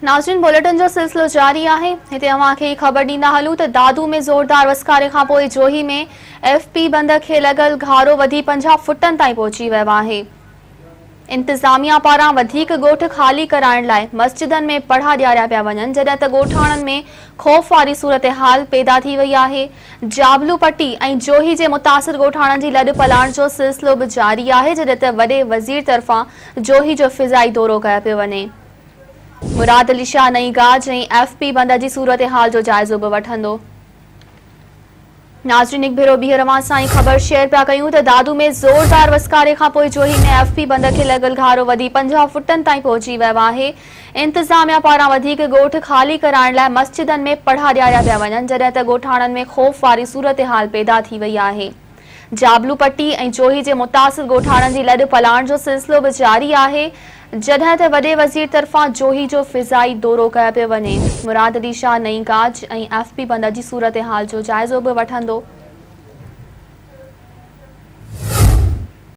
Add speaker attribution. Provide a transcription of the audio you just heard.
Speaker 1: नाज़रीन बुलेटिन जो सिलसिलो जारी है। हिते अवांखे खबर ॾींदा हलूं त दादू में ज़ोरदार वसकारे खां पोइ जोही में एफपी बंद खे लॻल घारो वधी 50 फुटनि ताईं पहुची वियो आहे। इंतज़ामिया पारां वधीक ॻोठ ख़ाली कराइण लाइ मस्जिदनि में पढ़ा ॾियारिया पिया वञनि, जॾहिं त ॻोठाणनि में ख़ौफ़ वारी सूरत हाल पैदा थी वई आहे। जाबलू पट्टी ऐं जोही जे मुतासिर ॻोठाणनि जी लॾ पलाण जो सिलसिलो बि जारी आहे, जॾहिं त वॾे वज़ीर तरफ़ां जोही जो फ़िज़ाई दौरो कयो पियो वञे। मुराद अली शाह नई गाज ऐं एफपी बंद जी सूरत हाल जो जाइज़ो बि वठंदो। नाज़रीन हिकु भेरो ॿीहर अवां सां ख़बर शेयर पिया कयूं त दादू में ज़ोरदार वसकारे खां पोइ जोही में एफपी बंद खे लॻल घारो वधी 50 फुटनि ताईं पहुची वियो आहे। इंतज़ामिया पारां वधीक ॻोठ ख़ाली कराइण लाइ मस्जिदनि में पढ़ा ॾियारिया पिया वञनि, जॾहिं त ॻोठाणनि में ख़ौफ़ वारी सूरत हाल पैदा थी वई आहे। जाबलू पट्टी ऐं जोही जे मुतासिर ॻोठाणनि जी लॾ पलाण जो सिलसिलो बि जारी आहे, जॾहिं त वॾे वज़ीर तरफ़ां जोही जो फ़िज़ाई दौरो कयो पियो वञे। मुराद अली शाह नई गाज ऐं एफपी बंद जी सूरत हाल जो जाइज़ो बि वठंदो।